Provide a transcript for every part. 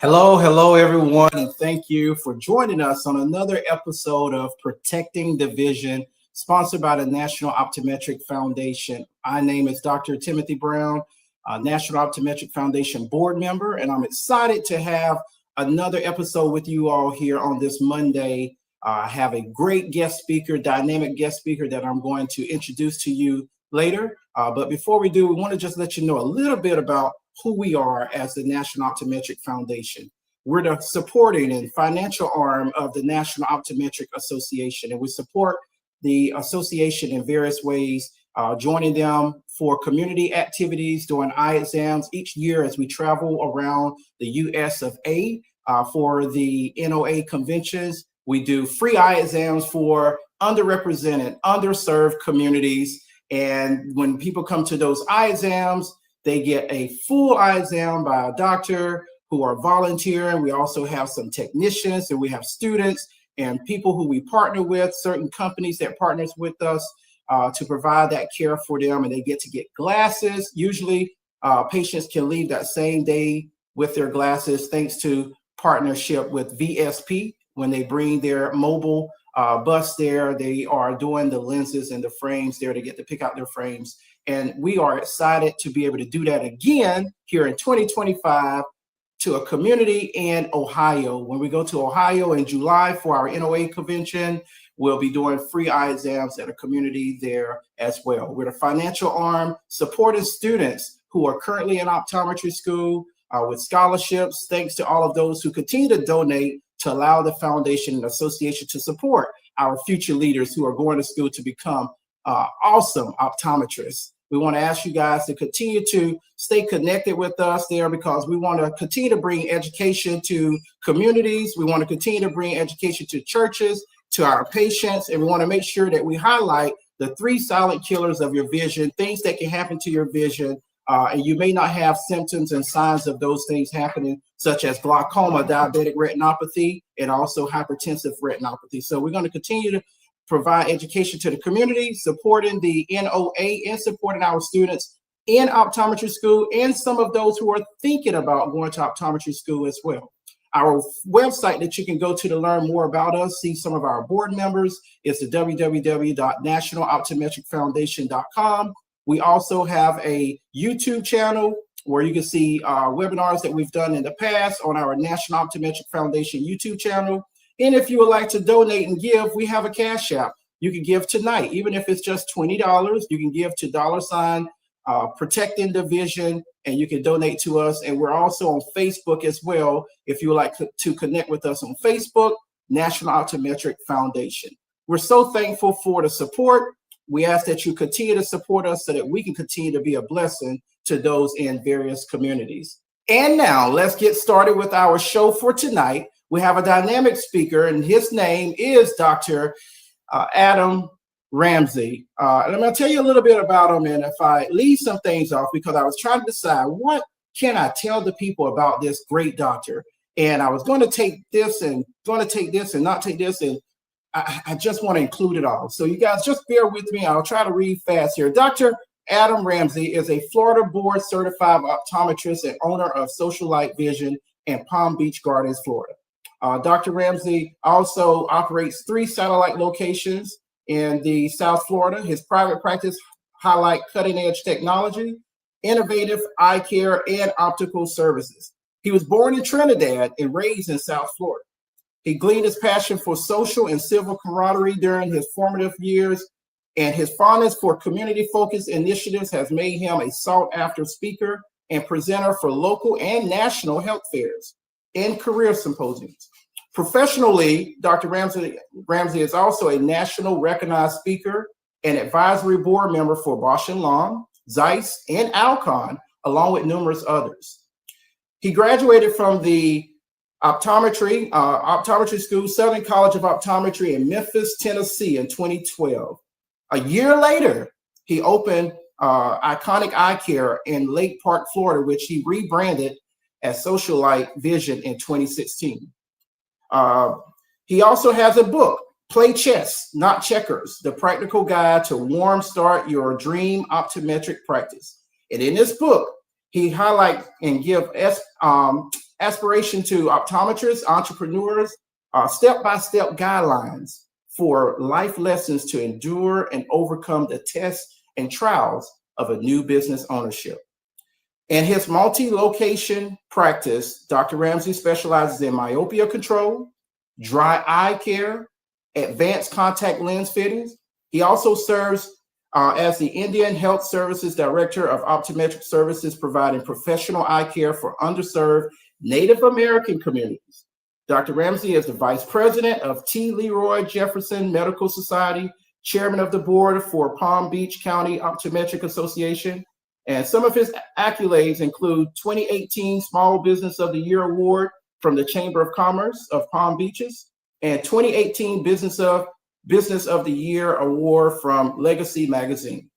Hello, everyone, and thank you for joining us on another episode of Protecting the Vision, sponsored by the National Optometric Foundation. My name is Dr. Timothy Brown, National Optometric Foundation board member, and I'm excited to have another episode with you all here on this Monday. I have a great guest speaker, dynamic guest speaker that I'm going to introduce to you later. But before we do, we want to just let you know a little bit about who we are as the National Optometric Foundation. We're the supporting and financial arm of the National Optometric Association, and we support the association in various ways, joining them for community activities, doing eye exams each year as we travel around the US of A for the NOA conventions. We do free eye exams for underrepresented, underserved communities. And when people come to those eye exams, they get a full eye exam by a doctor who are volunteering. We also have some technicians, and we have students and people who we partner with, certain companies that partners with us to provide that care for them. And they get to get glasses. Usually patients can leave that same day with their glasses thanks to partnership with VSP. When they bring their mobile bus there, they are doing the lenses and the frames there to get to pick out their frames. And we are excited to be able to do that again here in 2025 to a community in Ohio. When we go to Ohio in July for our NOA convention, we'll be doing free eye exams at a community there as well. We're the financial arm supporting students who are currently in optometry school with scholarships, thanks to all of those who continue to donate to allow the foundation and association to support our future leaders who are going to school to become awesome optometrists. We want to ask you guys to continue to stay connected with us there because we want to continue to bring education to communities. We want to continue to bring education to churches, to our patients, and we want to make sure that we highlight the 3 silent killers of your vision, things that can happen to your vision. And you may not have symptoms and signs of those things happening, such as glaucoma, diabetic retinopathy, and also hypertensive retinopathy. So we're going to continue to provide education to the community, supporting the NOA and supporting our students in optometry school and some of those who are thinking about going to optometry school as well. Our website that you can go to learn more about us, see some of our board members, is the www.nationaloptometricfoundation.com. We also have a YouTube channel where you can see webinars that we've done in the past on our National Optometric Foundation YouTube channel. And if you would like to donate and give, we have a Cash App. You can give tonight, even if it's just $20. You can give to $Protecting the Vision, and you can donate to us. And we're also on Facebook as well. If you would like to connect with us on Facebook, National Optometric Foundation. We're so thankful for the support. We ask that you continue to support us so that we can continue to be a blessing to those in various communities. And now let's get started with our show for tonight. We have a dynamic speaker, and his name is Dr. Adam Ramsey. And I'm going to tell you a little bit about him, and if I leave some things off, because I was trying to decide what can I tell the people about this great doctor. And I was going to take this and not take this, and I just want to include it all. So you guys just bear with me. I'll try to read fast here. Dr. Adam Ramsey is a Florida board certified optometrist and owner of Social Light Vision in Palm Beach Gardens, Florida. Dr. Ramsey also operates 3 satellite locations in the South Florida. His private practice highlight cutting-edge technology, innovative eye care, and optical services. He was born in Trinidad and raised in South Florida. He gleaned his passion for social and civil camaraderie during his formative years, and his fondness for community-focused initiatives has made him a sought-after speaker and presenter for local and national health fairs and career symposiums. Professionally, Dr. Ramsey is also a national recognized speaker and advisory board member for Bausch & Lomb, Zeiss, and Alcon, along with numerous others. He graduated from the optometry school, Southern College of Optometry in Memphis, Tennessee in 2012. A year later, he opened Iconic Eyecare in Lake Park, Florida, which he rebranded as Social Light Vision in 2016. He also has a book, Play Chess, Not Checkers, The Practical Guide to Warm Start Your Dream Optometric Practice. And in this book, he highlights and give aspiration to optometrists, entrepreneurs, step-by-step guidelines for life lessons to endure and overcome the tests and trials of a new business ownership. In his multi-location practice, Dr. Ramsey specializes in myopia control, dry eye care, advanced contact lens fittings. He also serves as the Indian Health Services Director of Optometric Services, providing professional eye care for underserved Native American communities. Dr. Ramsey is the Vice President of T. Leroy Jefferson Medical Society, Chairman of the Board for Palm Beach County Optometric Association, and some of his accolades include 2018 Small Business of the Year Award from the Chamber of Commerce of Palm Beaches, and 2018 Business of the Year Award from Legacy Magazine.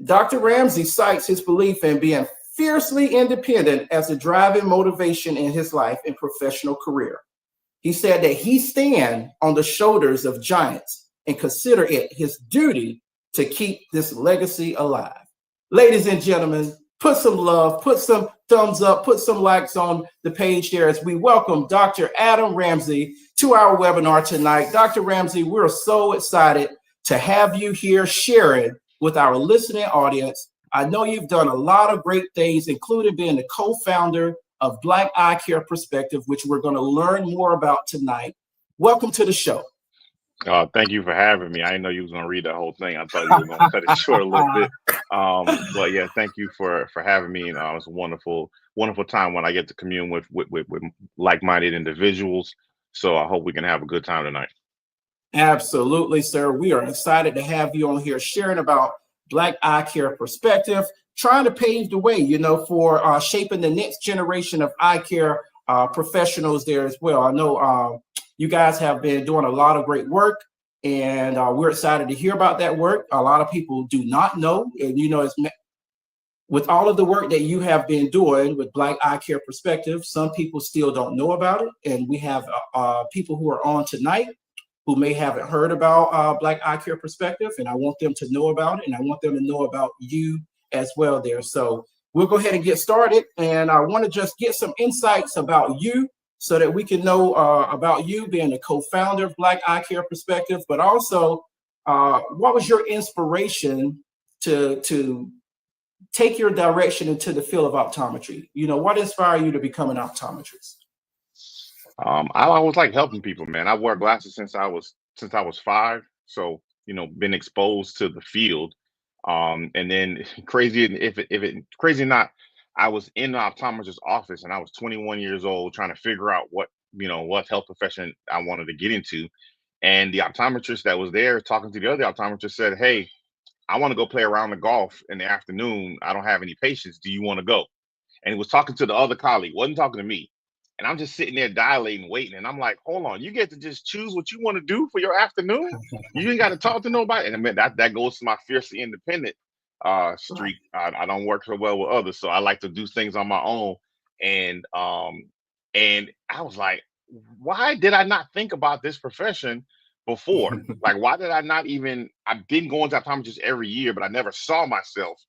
Dr. Ramsey cites his belief in being fiercely independent as a driving motivation in his life and professional career. He said that he stands on the shoulders of giants and consider it his duty to keep this legacy alive. Ladies and gentlemen, put some love, put some thumbs up, put some likes on the page there as we welcome Dr. Adam Ramsey to our webinar tonight. Dr. Ramsey, we're so excited to have you here sharing with our listening audience. I know you've done a lot of great things, including being the co-founder of Black Eyecare Perspective, which we're going to learn more about tonight. Welcome to the show. Thank you for having me. I didn't know you was going to read the whole thing. I thought you were going to cut it short a little bit. But yeah, thank you for having me. And it's a wonderful time when I get to commune with like-minded individuals. So I hope we can have a good time tonight. Absolutely, sir. We are excited to have you on here sharing about Black Eyecare Perspective, trying to pave the way, for shaping the next generation of eye care professionals there as well. I know you guys have been doing a lot of great work, and we're excited to hear about that work. A lot of people do not know, and it's with all of the work that you have been doing with Black Eyecare Perspective, some people still don't know about it, and we have people who are on tonight who may haven't heard about Black Eyecare Perspective, and I want them to know about it, and I want them to know about you as well there. So we'll go ahead and get started, and I want to just get some insights about you so that we can know about you being the co-founder of Black Eyecare Perspective, but also what was your inspiration to take your direction into the field of optometry? What inspired you to become an optometrist? I always like helping people, man. I wear glasses since I was 5. So, been exposed to the field. And then crazy or not, I was in the optometrist's office and I was 21 years old trying to figure out what health profession I wanted to get into. And the optometrist that was there talking to the other optometrist said, "Hey, I want to go play around the golf in the afternoon. I don't have any patients. Do you want to go?" And he was talking to the other colleague, wasn't talking to me. And I'm just sitting there dilating, waiting. And I'm like, hold on, you get to just choose what you want to do for your afternoon? You ain't got to talk to nobody. And I mean, that goes to my fiercely independent streak. I don't work so well with others, so I like to do things on my own. And I was like, why did I not think about this profession before? Like, why did I not even, I've been going to optometrists every year, but I never saw myself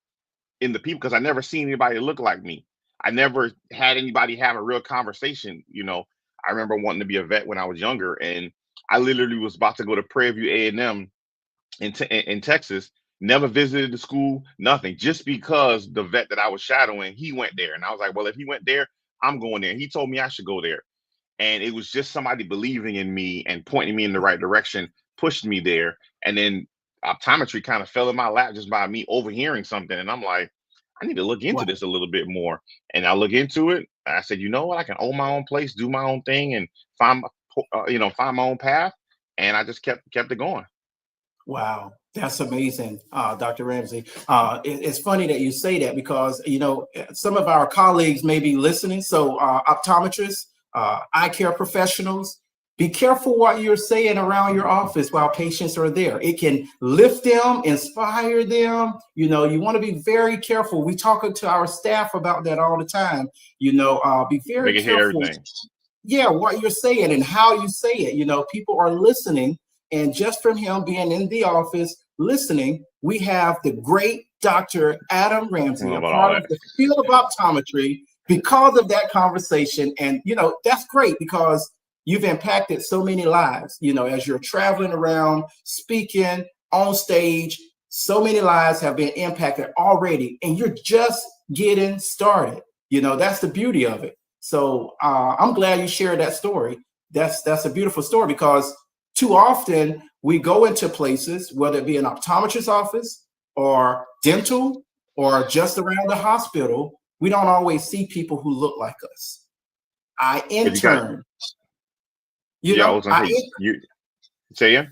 in the people because I never seen anybody that looked like me. I never had anybody have a real conversation. I remember wanting to be a vet when I was younger, and I literally was about to go to Prairie View A&M in Texas, never visited the school, nothing, just because the vet that I was shadowing, he went there. And I was like, well, if he went there, I'm going there. He told me I should go there. And it was just somebody believing in me and pointing me in the right direction, pushed me there. And then optometry kind of fell in my lap just by me overhearing something. And I'm like, I need to look into this a little bit more. And I look into it. I said, you know what? I can own my own place, do my own thing, and find my own path. And I just kept it going. Wow, that's amazing, Dr. Ramsey. It's funny that you say that because, some of our colleagues may be listening. So optometrists, eye care professionals, be careful what you're saying around your office while patients are there. It can lift them, inspire them. You want to be very careful. We talk to our staff about that all the time. Be very careful. Yeah, what you're saying and how you say it. People are listening. And just from him being in the office listening, we have the great Dr. Adam Ramsey, a part of the field of optometry, because of that conversation. And, that's great because you've impacted so many lives, as you're traveling around, speaking on stage, so many lives have been impacted already, and you're just getting started. That's the beauty of it. So I'm glad you shared that story. That's a beautiful story because too often we go into places, whether it be an optometrist's office or dental or just around the hospital, we don't always see people who look like us. I But you got, intern, yeah, I was gonna say you say it.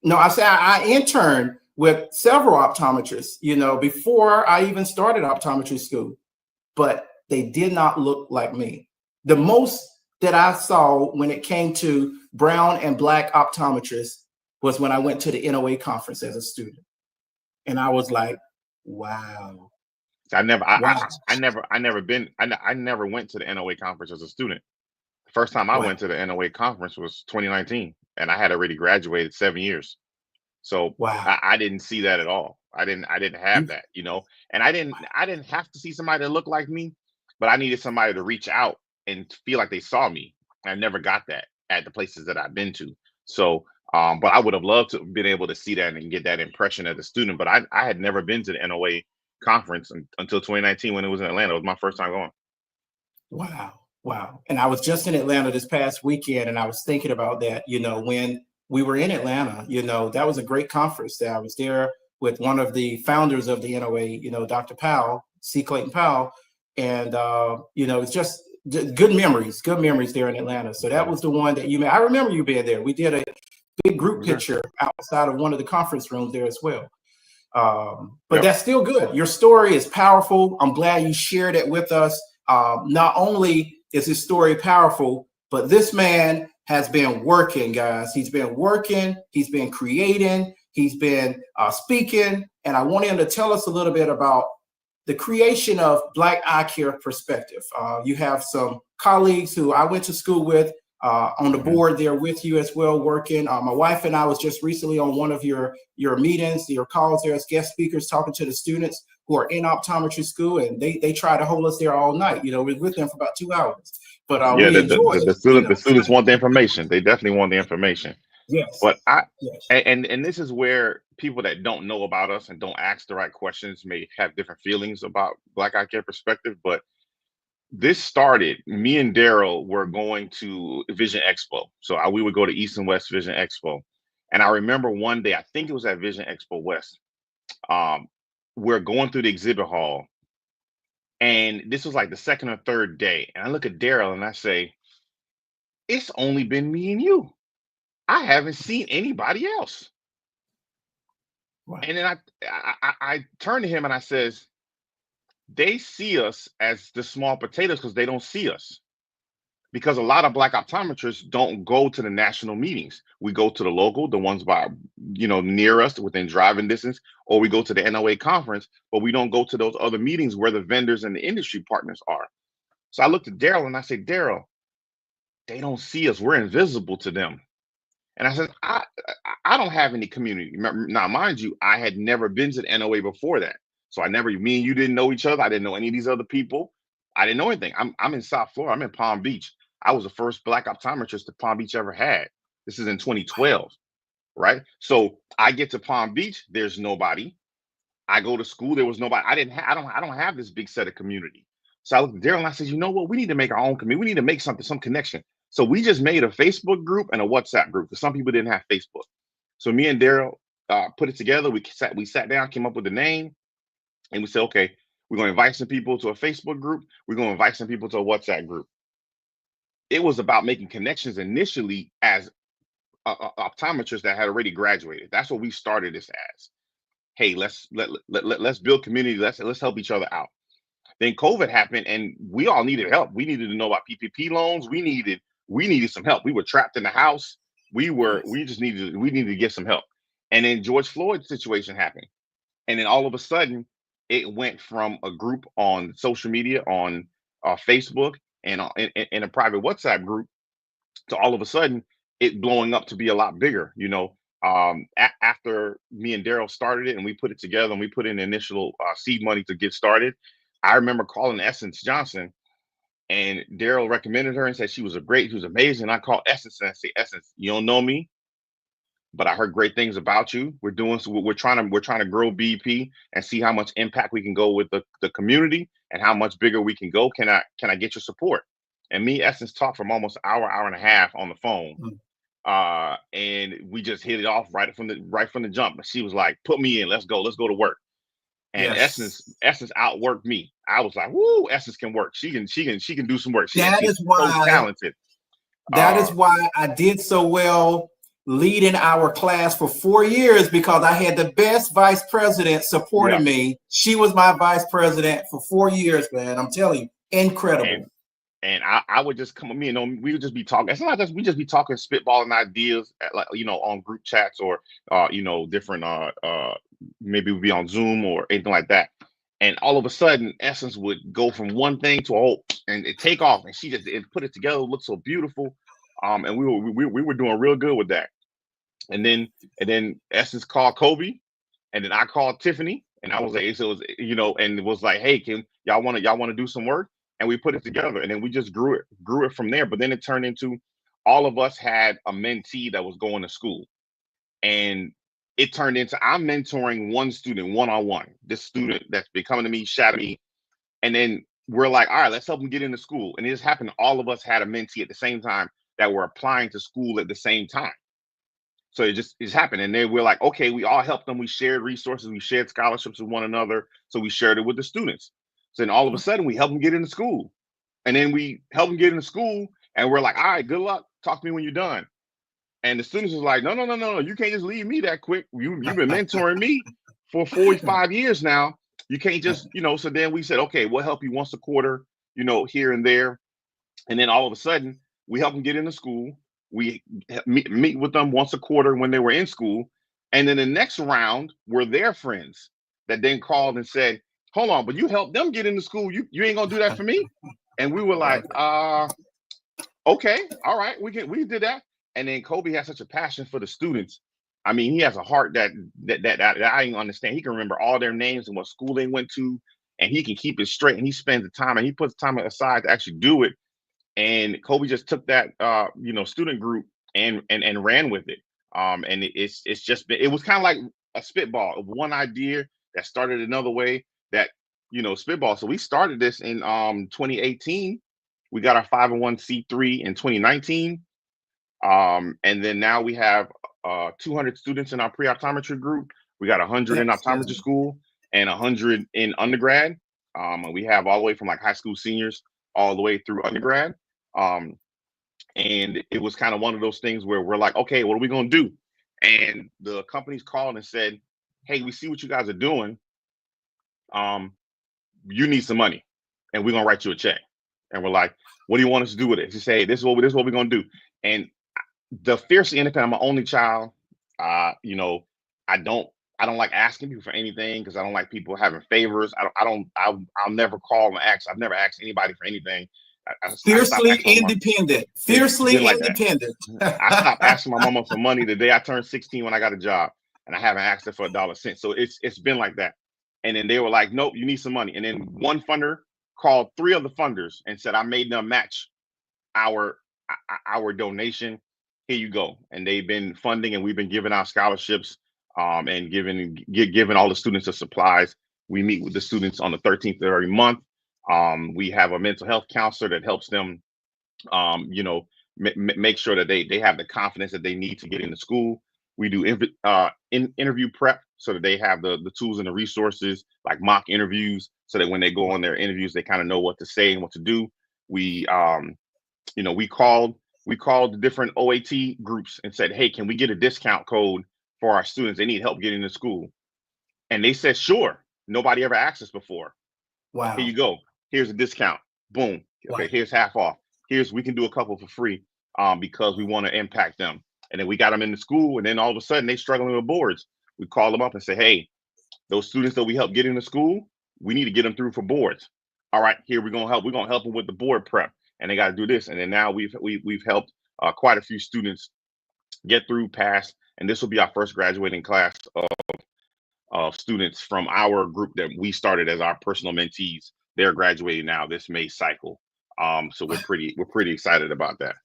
no, I say I interned with several optometrists, before I even started optometry school, but they did not look like me. The most that I saw when it came to brown and black optometrists was when I went to the NOA conference as a student. And I was like, wow, I never, wow, I never went to the NOA conference as a student. The first time I wow, went to the NOA conference was 2019, and I had already graduated 7 years. So wow. I didn't see that at all. I didn't have You, that, and I didn't have to see somebody that looked like me, but I needed somebody to reach out and feel like they saw me. I never got that at the places that I've been to. So, but I would have loved to have been able to see that and get that impression as a student. But I had never been to the NOA conference until 2019 when it was in Atlanta. It was my first time going. wow, wow. And I was just in Atlanta this past weekend and I was thinking about that, when we were in Atlanta, that was a great conference there. I was there with one of the founders of the NOA, Dr. Powell, C. Clayton Powell. And, it's just good memories there in Atlanta. So that was the one that you made. I remember you being there. We did a big group Okay. picture outside of one of the conference rooms there as well. But Yep. that's still good. Your story is powerful. I'm glad you shared it with us. Not only is his story powerful, but this man has been working, guys. He's been working, he's been creating, he's been speaking. And I want him to tell us a little bit about the creation of Black Eyecare Perspective. You have some colleagues who I went to school with on the board there with you as well, working. My wife and I was just recently on one of your meetings, your calls there as guest speakers, talking to the students who are in optometry school, and they try to hold us there all night. We're with them for about 2 hours, but Yeah, we enjoy it. the students want the information. They definitely want the information. Yes, But I yes, and this is where people that don't know about us and don't ask the right questions may have different feelings about Black Eye Care Perspective. But this started, me and Daryl were going to Vision Expo. So we would go to East and West Vision Expo. And I remember one day, I think it was at Vision Expo West, um, we're going through the exhibit hall. And this was like the second or third day. And I look at Daryl and I say, it's only been me and you. I haven't seen anybody else. wow, And then I turn to him and I says, they see us as the small potatoes because they don't see us. Because a lot of Black optometrists don't go to the national meetings. We go to the local, the ones by, near us within driving distance, or we go to the NOA conference, but we don't go to those other meetings where the vendors and the industry partners are. So I looked at Daryl and I said, Daryl, they don't see us. We're invisible to them. And I said, I don't have any community. Now, mind you, I had never been to the NOA before that. So me and you didn't know each other. I didn't know any of these other people. I didn't know anything. I'm in South Florida. I'm in Palm Beach. I was the first Black optometrist that Palm Beach ever had. This is in 2012, right? So I get to Palm Beach, there's nobody. I go to school, there was nobody. I don't have this big set of community. So I looked at Daryl and I said, you know what? We need to make our own community. We need to make some connection. So we just made a Facebook group and a WhatsApp group because some people didn't have Facebook. So me and Daryl put it together. We sat down, came up with the name, and we said, okay, we're going to invite some people to a Facebook group. We're going to invite some people to a WhatsApp group. It was about making connections initially as optometrists that had already graduated. That's what we started this as. Hey, let's build community. Let's help each other out. Then COVID happened, and we all needed help. We needed to know about PPP loans. We needed some help. We were trapped in the house. yes, We needed to get some help. And then George Floyd's situation happened, and then all of a sudden, it went from a group on social media on Facebook and in a private WhatsApp group to all of a sudden it blowing up to be a lot bigger. After me and Daryl started it and we put it together and we put in the initial seed money to get started, I remember calling Essence Johnson And Daryl recommended her and said she was amazing. And I called Essence and I said, Essence, you don't know me, but I heard great things about you. We're trying to grow BP and see how much impact we can go with the community and how much bigger we can go. Can I get your support? And me, Essence talked from almost an hour and a half on the phone. And we just hit it off right from the jump. But she was like, put me in, let's go to work. And Yes. Essence outworked me. I was like, woo, Essence can work. She can do some work. She's Is so why talented. that is why I did so well leading our class for 4 years, because I had the best vice president supporting me. She was my vice president for 4 years, man. I'm telling you, incredible. And I would just come with me, and we would just be talking. It's not just we just be talking, spitballing ideas, like on group chats or different maybe we'd be on Zoom or anything like that. And all of a sudden, Essence would go from one thing to a whole and it take off, and she just put it together, looked so beautiful. And we were doing real good with that. And then Essence called Kobe, and then I called Tiffany, and I was like, so it was, and it was like, hey, can y'all want to do some work? And we put it together, and then we just grew it from there. But then it turned into all of us had a mentee that was going to school, and it turned into I'm mentoring one student one-on-one. This student that's been coming to me, shadowing me, and then we're like, all right, let's help them get into school. And it just happened. All of us had a mentee at the same time that were applying to school at the same time. So it's happened. And then we're like, okay, we all helped them. We shared resources. We shared scholarships with one another. So we shared it with the students. So then all of a sudden we help them get into school. And then we help them get into school. And we're like, all right, good luck. Talk to me when you're done. And the students was like, no. You can't just leave me that quick. You've been mentoring me for 45 years now. You can't just, so then we said, okay, we'll help you once a quarter, here and there. And then all of a sudden we help them get into school. We meet with them once a quarter when they were in school. And then the next round were their friends that then called and said, hold on, but you helped them get into school. You ain't gonna do that for me. And we were like, okay, all right, we did that. And then Kobe has such a passion for the students. I mean, he has a heart that I didn't understand. He can remember all their names and what school they went to, and he can keep it straight. And he spends the time and he puts time aside to actually do it. And Kobe just took that student group and ran with it. And it was kind of like a spitball of one idea that started another way that spitball. So we started this in 2018. We got our 501c3 in 2019. And then now we have 200 students in our pre-optometry group. We got 100 in optometry school and 100 in undergrad. And we have all the way from like high school seniors all the way through undergrad. And it was kind of one of those things where we're like, okay, what are we going to do? And the companies called and said, hey, we see what you guys are doing. You need some money and we're going to write you a check. And we're like, what do you want us to do with it? She said, hey, this is what we're going to do. And the fiercely independent, I'm my only child. I don't like asking people for anything because I don't like people having favors. I'll never call and ask. I've never asked anybody for anything. Fiercely independent. Fiercely independent. I stopped asking my mama for money the day I turned 16 when I got a job, and I haven't asked her for $1 So it's been like that. And then they were like, nope, you need some money. And then one funder called 3 of the funders and said, I made them match our donation. Here you go. And they've been funding, and we've been giving out scholarships and giving all the students the supplies. We meet with the students on the 13th of every month. We have a mental health counselor that helps them, make sure that they have the confidence that they need to get into school. We do interview prep so that they have the tools and the resources, like mock interviews, so that when they go on their interviews, they kind of know what to say and what to do. We called the different OAT groups and said, hey, can we get a discount code for our students? They need help getting to school. And they said, sure. Nobody ever asked us before. Wow. Here you go. Here's a discount. Boom. Okay, wow. Here's half off. We can do a couple for free because we want to impact them. And then we got them into school, and then all of a sudden they struggling with boards. We call them up and say, hey, those students that we help get into school, we need to get them through for boards. All right, here we're gonna help them with the board prep, and they got to do this. And then now we've helped quite a few students get through, pass, and this will be our first graduating class of students from our group that we started as our personal mentees. They're graduating now this May cycle. So we're pretty excited about that.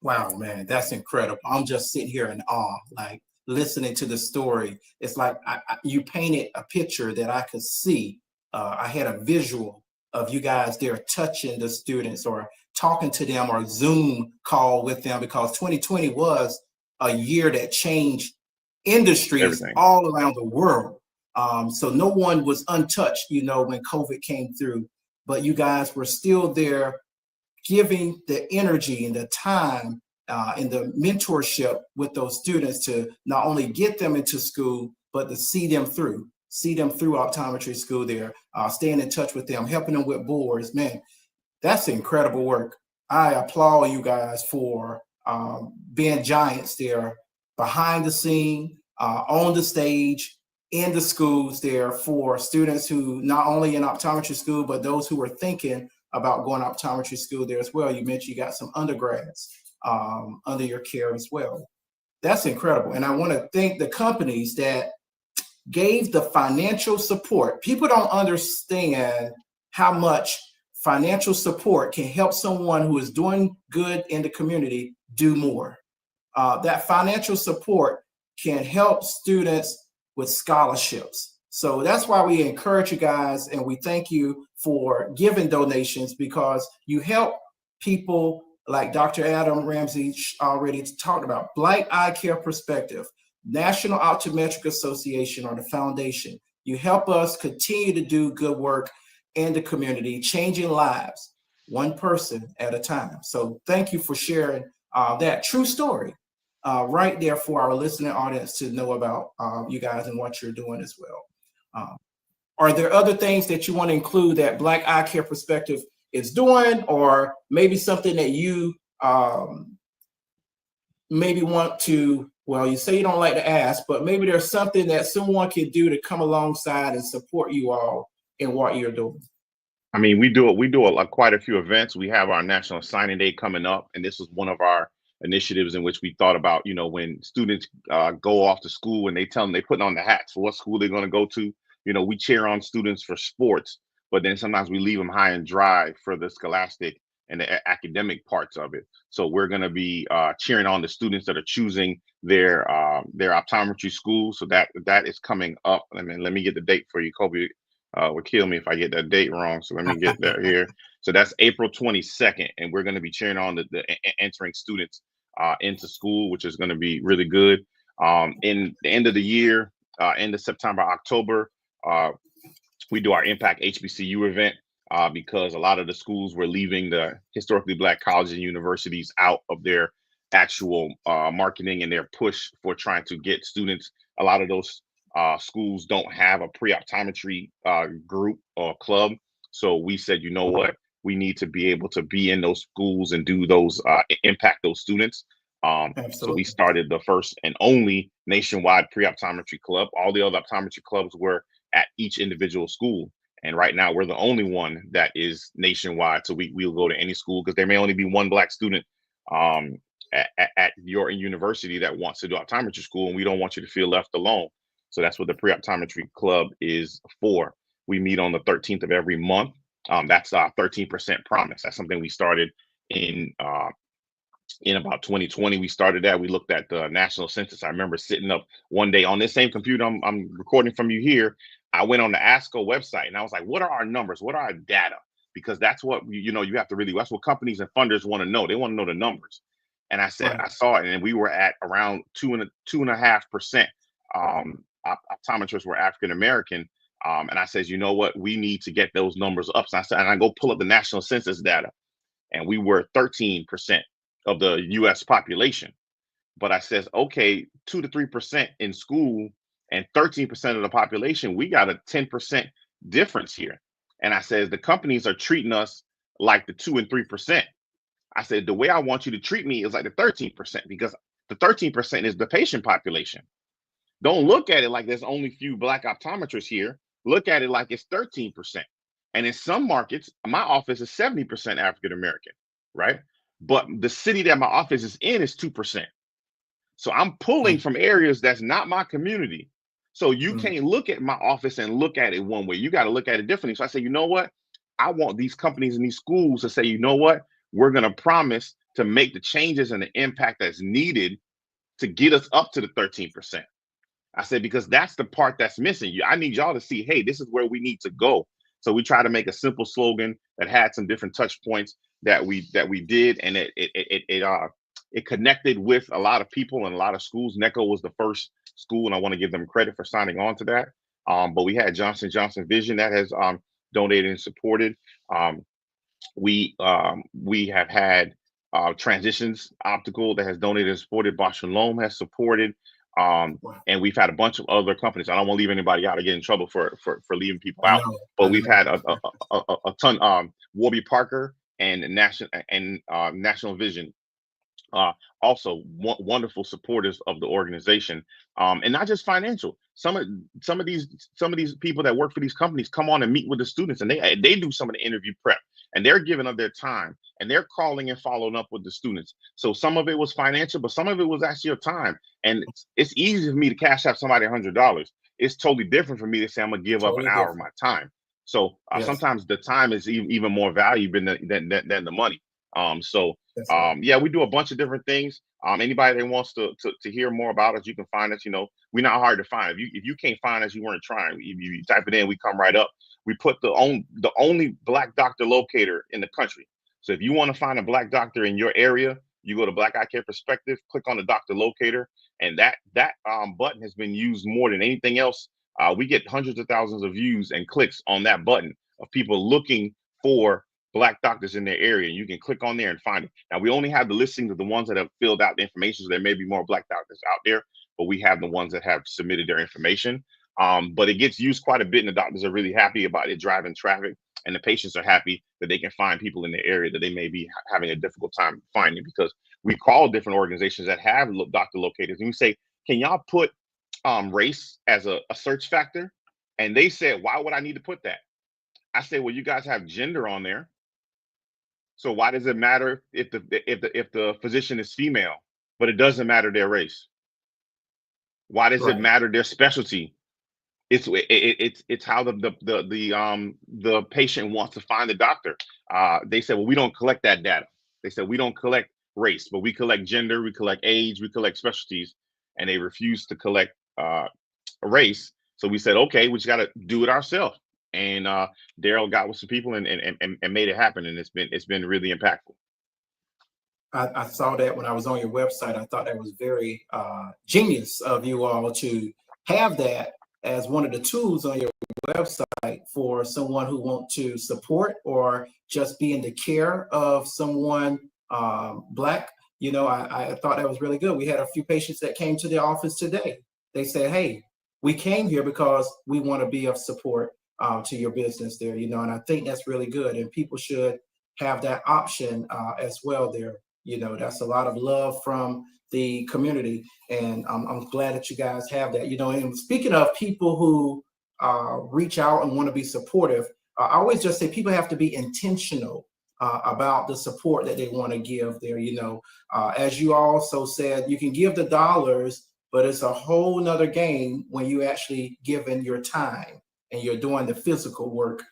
Wow, man, that's incredible. I'm just sitting here in awe, like listening to the story. It's like you painted a picture that I could see. I had a visual of you guys there touching the students or talking to them or Zoom call with them, because 2020 was a year that changed industries Everything. all around the world. So no one was untouched, when COVID came through, but you guys were still there giving the energy and the time and the mentorship with those students to not only get them into school, but to see them through optometry school there, staying in touch with them, helping them with boards. Man, that's incredible work. I applaud you guys for being giants there behind the scene, on the stage, in the schools there for students who not only in optometry school, but those who are thinking about going to optometry school there as well. You mentioned you got some undergrads under your care as well. That's incredible. And I want to thank the companies that gave the financial support. People don't understand how much financial support can help someone who is doing good in the community do more. That financial support can help students with scholarships. So that's why we encourage you guys, and we thank you for giving donations, because you help people like Dr. Adam Ramsey already talked about. Black Eyecare Perspective, National Optometric Association, or the foundation. You help us continue to do good work in the community, changing lives, one person at a time. So thank you for sharing that true story right there for our listening audience to know about you guys and what you're doing as well. Are there other things that you want to include that Black Eyecare Perspective is doing, or maybe something that you maybe want to, well, you say you don't like to ask, but maybe there's something that someone can do to come alongside and support you all in what you're doing? I mean, we do quite a few events. We have our National Signing Day coming up, and this was one of our initiatives in which we thought about, when students go off to school and they tell them they putting on the hats for what school they're going to go to. We cheer on students for sports, but then sometimes we leave them high and dry for the scholastic and the academic parts of it. So we're going to be cheering on the students that are choosing their optometry school. So that is coming up. Let me get the date for you. Kobe would kill me if I get that date wrong. So let me get that here. So that's April 22nd, and we're going to be cheering on the entering students into school, which is going to be really good. In the end of the year, end of September, October, we do our Impact HBCU event because a lot of the schools were leaving the historically Black colleges and universities out of their actual marketing and their push for trying to get students. A lot of those schools don't have a pre-optometry group or club. So we said, you know what, we need to be able to be in those schools and do those, impact those students. So we started the first and only nationwide pre-optometry club. All the other optometry clubs were at each individual school. And right now we're the only one that is nationwide. So we'll go to any school, because there may only be one Black student at your university that wants to do optometry school, and we don't want you to feel left alone. So that's what the pre-optometry club is for. We meet on the 13th of every month. That's our 13% promise. That's something we started in about 2020. We started that. We looked at the national census. I remember sitting up one day on this same computer I'm recording from you here. I went on the ASCO website and I was like, what are our numbers? What are our data? Because that's what, you have to really, that's what companies and funders want to know. They want to know the numbers. And I said, right. I saw it, and we were at around 2.5%. Optometrists were African American. And I says, you know what, we need to get those numbers up. So I said, and I go pull up the national census data, and we were 13% of the US population. But I says, okay, 2 to 3% in school and 13% of the population, we got a 10% difference here. And I says, the companies are treating us like the 2 and 3%. I said, the way I want you to treat me is like the 13%, because the 13% is the patient population. Don't look at it like there's only few Black optometrists here. Look at it like it's 13%. And in some markets, my office is 70% African American, right? But the city that my office is in is 2%. So I'm pulling from areas that's not my community. So you can't look at my office and look at it one way. You got to look at it differently. So I say, you know what? I want these companies and these schools to say, you know what, we're going to promise to make the changes and the impact that's needed to get us up to the 13%. I said, because that's the part that's missing. I need y'all to see, hey, this is where we need to go. So we try to make a simple slogan that had some different touch points that we did, and it connected with a lot of people and a lot of schools. NECO was the first school, and I want to give them credit for signing on to that. But we had Johnson Johnson Vision that has donated and supported. We have had Transitions Optical that has donated and supported. Bosch and Loam has supported. And we've had a bunch of other companies. I don't want to leave anybody out or get in trouble for leaving people out. But we've had a ton. Warby Parker and National Vision, also wonderful supporters of the organization, and not just financial. Some of these people that work for these companies come on and meet with the students, and they do some of the interview prep, and they're giving up their time, and they're calling and following up with the students. So some of it was financial, but some of it was actually your time. And it's easy for me to cash out somebody $100. It's totally different for me to say I'm gonna give up an hour of my time. So sometimes the time is even more valuable than the money. Yeah, we do a bunch of different things. Anybody that wants to hear more about us, you can find us. We're not hard to find. If you can't find us, you weren't trying. If you type it in, we come right up. We put the only Black doctor locator in the country. So if you want to find a Black doctor in your area, you go to Black Eyecare Perspective, click on the doctor locator, and that button has been used more than anything else. We get hundreds of thousands of views and clicks on that button of people looking for Black doctors in their area. You can click on there and find it. Now, we only have the listings of the ones that have filled out the information, so there may be more Black doctors out there, but we have the ones that have submitted their information. But it gets used quite a bit, and the doctors are really happy about it driving traffic, and the patients are happy that they can find people in their area that they may be having a difficult time finding, because we call different organizations that have doctor locators, and we say, can y'all put race as a search factor? And they said, why would I need to put that? I say, well, you guys have gender on there. So why does it matter if the physician is female, but it doesn't matter their race? Why does it matter their specialty? It's how the patient wants to find the doctor. They said, well, we don't collect that data. They said, we don't collect race, but we collect gender, we collect age, we collect specialties, and they refuse to collect race. So we said, okay, we just got to do it ourselves. And Daryl got with some people and made it happen, and it's been really impactful. I saw that when I was on your website. I thought that was very genius of you all to have that as one of the tools on your website for someone who wants to support or just be in the care of someone Black. I thought that was really good. We had a few patients that came to the office today. They said, hey, we came here because we want to be of support to your business there, and I think that's really good, and people should have that option as well there. That's a lot of love from the community, and I'm glad that you guys have that. And speaking of people who reach out and want to be supportive, I always just say people have to be intentional about the support that they want to give there. As you also said, you can give the dollars, but it's a whole nother game when you actually giving your time and you're doing the physical work.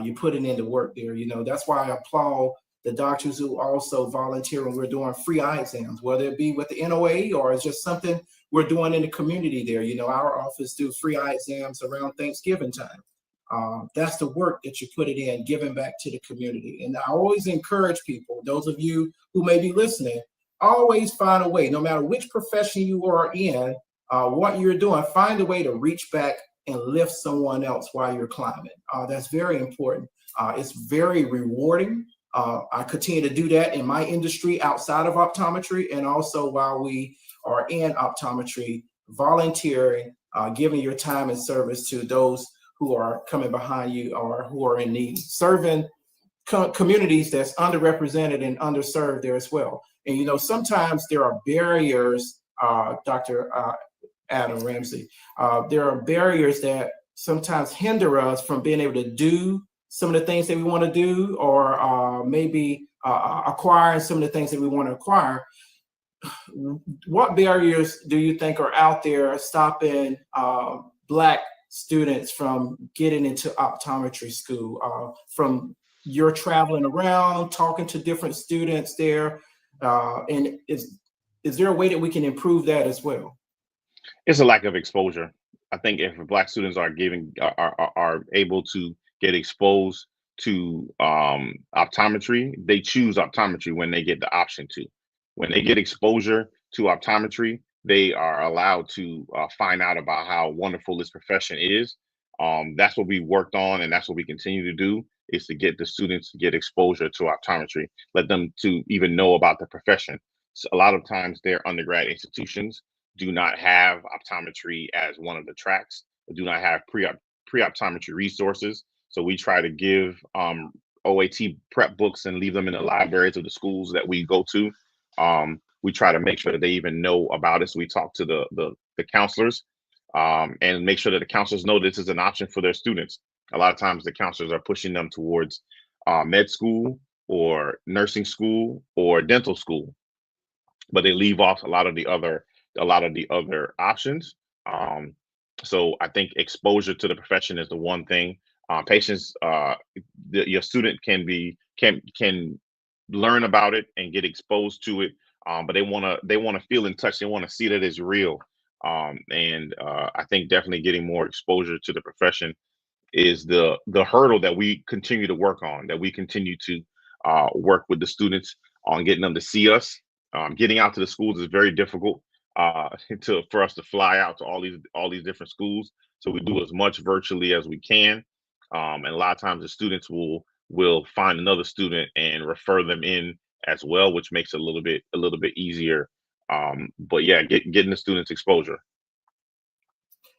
You're putting in the work there. That's why I applaud the doctors who also volunteer when we're doing free eye exams, whether it be with the NOA or it's just something we're doing in the community there. Our office do free eye exams around Thanksgiving time. That's the work that you put it in, giving back to the community. And I always encourage people, those of you who may be listening, always find a way, no matter which profession you are in, what you're doing, find a way to reach back and lift someone else while you're climbing. That's very important. It's very rewarding. I continue to do that in my industry outside of optometry, and also while we are in optometry, volunteering, giving your time and service to those who are coming behind you or who are in need, serving communities that's underrepresented and underserved there as well. And sometimes there are barriers, Dr. Adam Ramsey. There are barriers that sometimes hinder us from being able to do some of the things that we want to do, or maybe acquiring some of the things that we want to acquire. What barriers do you think are out there stopping Black students from getting into optometry school, from you're traveling around, talking to different students there, and is there a way that we can improve that as well? It's a lack of exposure. I think if Black students are giving are able to get exposed to optometry, they choose optometry when they get the option to. When they get exposure to optometry, they are allowed to find out about how wonderful this profession is. That's what we worked on, and that's what we continue to do, is to get the students to get exposure to optometry, let them to even know about the profession. So a lot of times, their undergrad institutions do not have optometry as one of the tracks, do not have pre-optometry resources. So we try to give OAT prep books and leave them in the libraries of the schools that we go to. We try to make sure that they even know about it. So we talk to the counselors and make sure that the counselors know this is an option for their students. A lot of times the counselors are pushing them towards med school or nursing school or dental school, but they leave off a lot of the other options. So I think exposure to the profession is the one thing. Patients, your student can learn about it and get exposed to it, but they wanna feel in touch. They want to see that it's real. And I think definitely getting more exposure to the profession is the hurdle that we continue to work on, that we continue to work with the students on getting them to see us. Getting out to the schools is very difficult for us to fly out to all these different schools. So we do as much virtually as we can, and a lot of times the students will find another student and refer them in as well, which makes it a little bit easier. But yeah, getting the students exposure.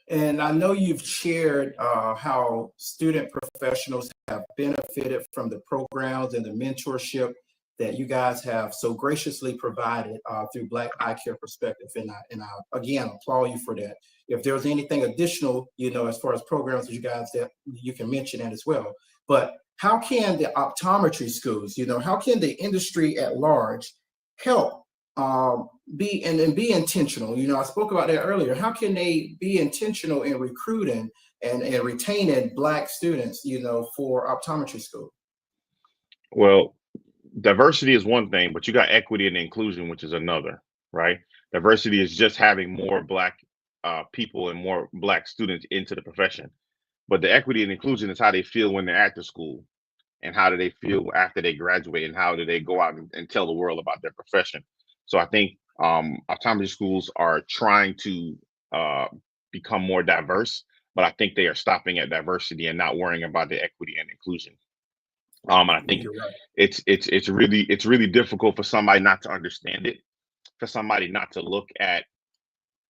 And I know you've shared how student professionals have benefited from the programs and the mentorship that you guys have so graciously provided through Black Eye Care Perspective. And I again applaud you for that. If there's anything additional, as far as programs that you guys that you can mention that as well. But how can the optometry schools, how can the industry at large help be intentional? I spoke about that earlier. How can they be intentional in recruiting and retaining Black students, for optometry school? Well, diversity is one thing, but you got equity and inclusion, which is another, right? Diversity is just having more Black people and more Black students into the profession. But the equity and inclusion is how they feel when they're at the school, and how do they feel after they graduate, and how do they go out and tell the world about their profession. So I think optometry schools are trying to uh, become more diverse, but I think they are stopping at diversity and not worrying about the equity and inclusion. And I think You're right. it's really difficult for somebody not to understand it, for somebody not to look at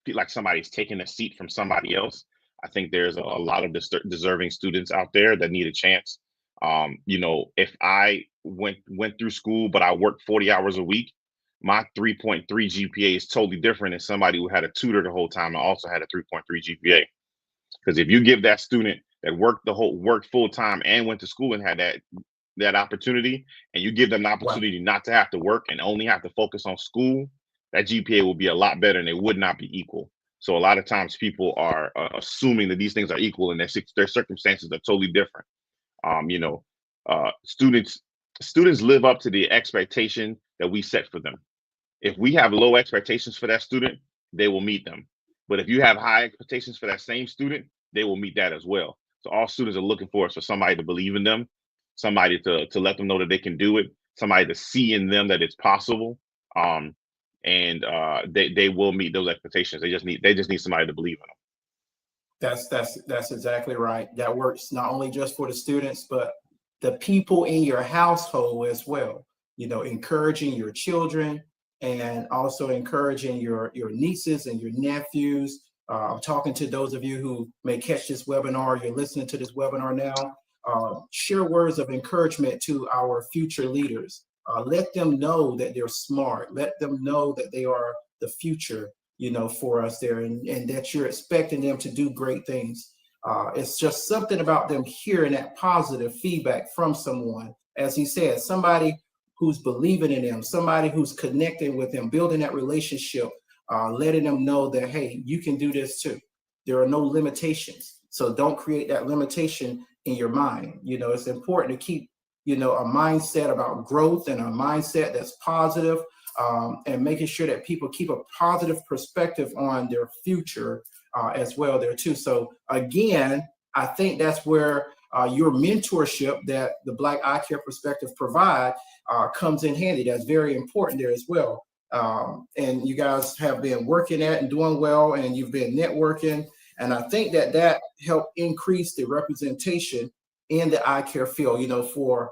feel like somebody's taking a seat from somebody else. I think there's a lot of deserving students out there that need a chance. If I went through school, but I worked 40 hours a week, my 3.3 GPA is totally different than somebody who had a tutor the whole time and also had a 3.3 GPA. Because if you give that student that worked full time and went to school and had that opportunity, and you give them the Right. opportunity not to have to work and only have to focus on school, that GPA will be a lot better and it would not be equal. So a lot of times people are assuming that these things are equal and their circumstances are totally different. Um, you know, students live up to the expectation that we set for them. If we have low expectations for that student, they will meet them. But if you have high expectations for that same student, they will meet that as well. So all students are looking for is for somebody to believe in them, somebody to let them know that they can do it, somebody to see in them that it's possible. Um, and they will meet those expectations. They just need somebody to believe in them. That's exactly right. That works not only just for the students, but the people in your household as well. Encouraging your children and also encouraging your nieces and your nephews. I'm talking to those of you who may catch this webinar. You're listening to this webinar now. Share words of encouragement to our future leaders. Let them know that they're smart. Let them know that they are the future, for us there, and that you're expecting them to do great things. It's just something about them hearing that positive feedback from someone, as he said, somebody who's believing in them, somebody who's connecting with them, building that relationship, letting them know that, hey, you can do this too. There are no limitations. So don't create that limitation in your mind. It's important to keep a mindset about growth and a mindset that's positive, and making sure that people keep a positive perspective on their future as well there too. So again, I think that's where your mentorship that the Black Eyecare Perspective provide comes in handy. That's very important there as well. And you guys have been working at and doing well, and you've been networking. And I think that helped increase the representation in the eye care field, for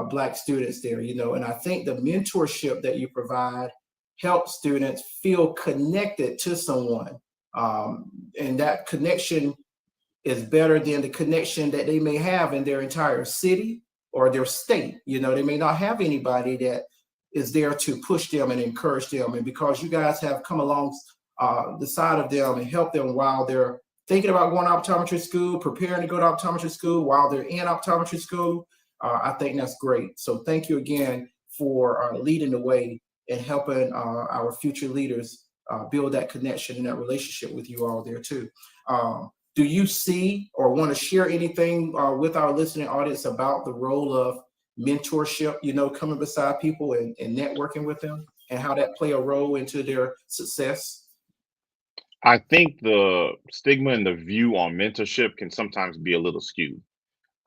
Black students there, and I think the mentorship that you provide helps students feel connected to someone. And that connection is better than the connection that they may have in their entire city or their state. They may not have anybody that is there to push them and encourage them. And because you guys have come along the side of them and help them while they're thinking about going to optometry school, preparing to go to optometry school, while they're in optometry school, I think that's great. So thank you again for leading the way and helping our future leaders build that connection and that relationship with you all there too. Do you see or want to share anything with our listening audience about the role of mentorship, coming beside people and networking with them, and how that play a role into their success? I think the stigma and the view on mentorship can sometimes be a little skewed.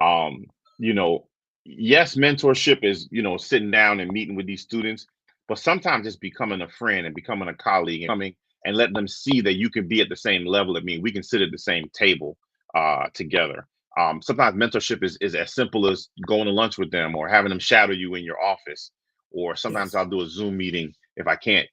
Um, you know, yes, mentorship is, sitting down and meeting with these students, but sometimes it's becoming a friend and becoming a colleague and coming and letting them see that you can be at the same level. I mean, we can sit at the same table together. Sometimes mentorship is as simple as going to lunch with them or having them shadow you in your office. Or sometimes Yes. I'll do a Zoom meeting if I can't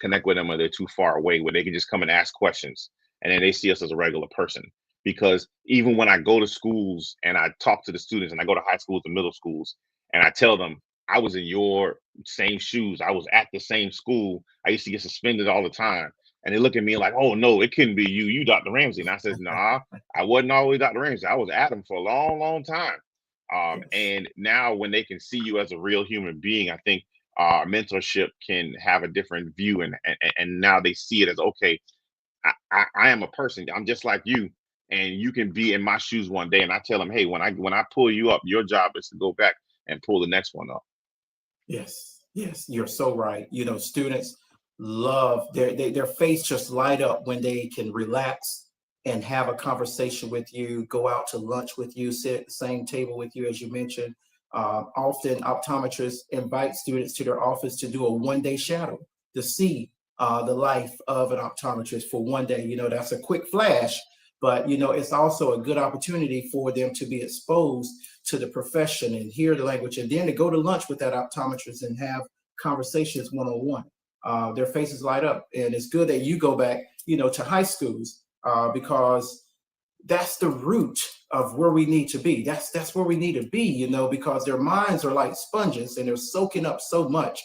connect with them or they're too far away, where they can just come and ask questions and then they see us as a regular person. Because even when I go to schools and I talk to the students, and I go to high schools and middle schools, and I tell them I was in your same shoes, I was at the same school, I used to get suspended all the time. And they look at me like, oh no, it couldn't be you, Dr. Ramsey. And I says, nah, I wasn't always Dr. Ramsey. I was Adam for a long, long time. Yes. And now when they can see you as a real human being, I think mentorship can have a different view, and now they see it as, okay, I am a person. I'm just like you, and you can be in my shoes one day. And I tell them, hey, when I pull you up, your job is to go back and pull the next one up. Yes, yes, you're so right. Students love their face just light up when they can relax and have a conversation with you, go out to lunch with you, sit at the same table with you, as you mentioned. Often optometrists invite students to their office to do a one-day shadow to see the life of an optometrist for one day. That's a quick flash, but it's also a good opportunity for them to be exposed to the profession and hear the language, and then to go to lunch with that optometrist and have conversations one-on-one. Their faces light up, and it's good that you go back, to high schools, because that's the root of where we need to be. That's where we need to be, because their minds are like sponges and they're soaking up so much.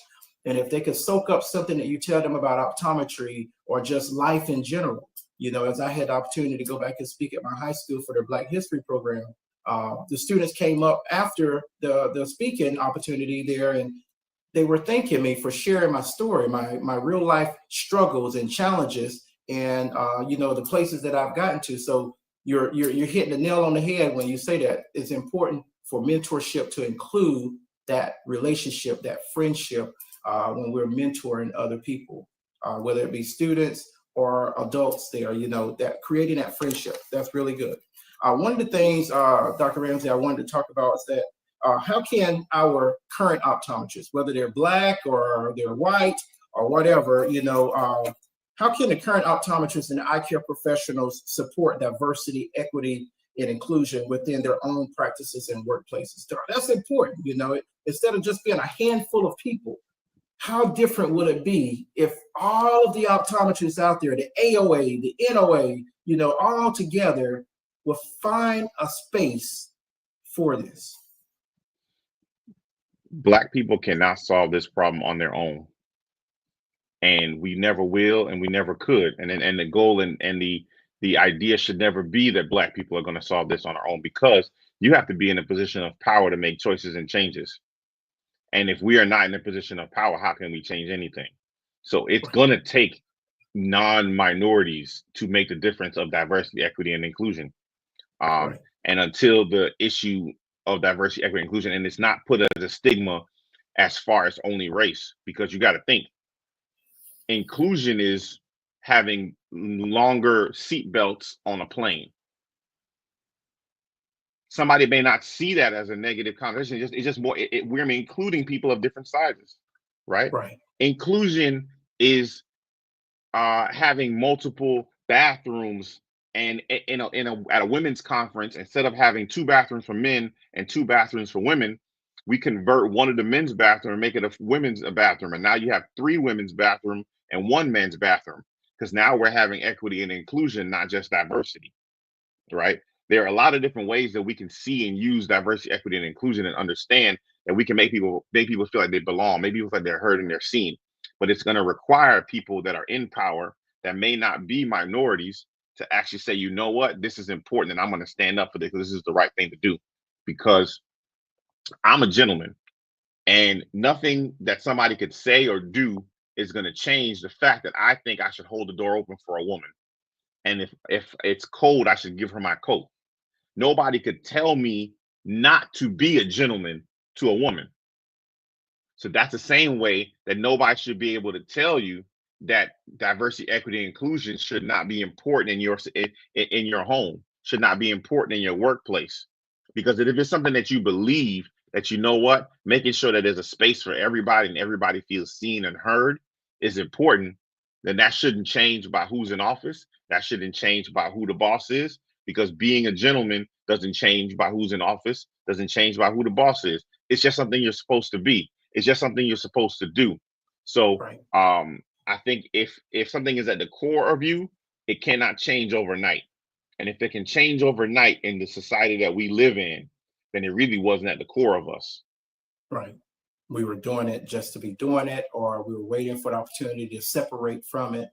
And if they could soak up something that you tell them about optometry or just life in general, as I had the opportunity to go back and speak at my high school for their Black History program, the students came up after the speaking opportunity there, and they were thanking me for sharing my story, my real life struggles and challenges, and the places that I've gotten to. So you're hitting the nail on the head when you say that it's important for mentorship to include that relationship, that friendship, when we're mentoring other people, whether it be students or adults there, that creating that friendship, that's really good. One of the things, Dr. Ramsey, I wanted to talk about is that how can our current optometrists, whether they're Black or they're white or whatever, how can the current optometrists and eye care professionals support diversity, equity, and inclusion within their own practices and workplaces? That's important, instead of just being a handful of people. How different would it be if all of the optometrists out there, the AOA, the NOA, all together will find a space for this? Black people cannot solve this problem on their own, and we never will, and we never could. And the goal and the idea should never be that Black people are going to solve this on our own, because you have to be in a position of power to make choices and changes. And if we are not in a position of power, how can we change anything? So it's Right, going to take non-minorities to make the difference of diversity, equity, and inclusion. Um, right, and until the issue of diversity, equity, inclusion, and it's not put as a stigma as far as only race, because you got to think inclusion is having longer seat belts on a plane. Somebody may not see that as a negative connotation. It's just more, we're including people of different sizes, right? Right. Inclusion is having multiple bathrooms, and at a women's conference, instead of having 2 bathrooms for men and 2 bathrooms for women, we convert one of the men's bathroom and make it a women's bathroom, and now you have 3 women's bathroom and 1 men's bathroom, because now we're having equity and inclusion, not just diversity, right? There are a lot of different ways that we can see and use diversity, equity, and inclusion, and understand that we can make people feel like they belong, make people feel like they're heard and they're seen. But it's going to require people that are in power that may not be minorities to actually say, you know what, this is important, and I'm going to stand up for this because this is the right thing to do. Because I'm a gentleman, and nothing that somebody could say or do is going to change the fact that I think I should hold the door open for a woman. And if it's cold, I should give her my coat. Nobody could tell me not to be a gentleman to a woman. So that's the same way that nobody should be able to tell you that diversity, equity, and inclusion should not be important in your home, should not be important in your workplace. Because if it's something that you believe, that you know what, making sure that there's a space for everybody and everybody feels seen and heard is important, then that shouldn't change by who's in office. That shouldn't change by who the boss is, because being a gentleman doesn't change by who's in office, doesn't change by who the boss is. It's just something you're supposed to be. It's just something you're supposed to do. So Right. I think if something is at the core of you, it cannot change overnight. And if it can change overnight in the society that we live in, then it really wasn't at the core of us. Right. We were doing it just to be doing it, or we were waiting for the opportunity to separate from it.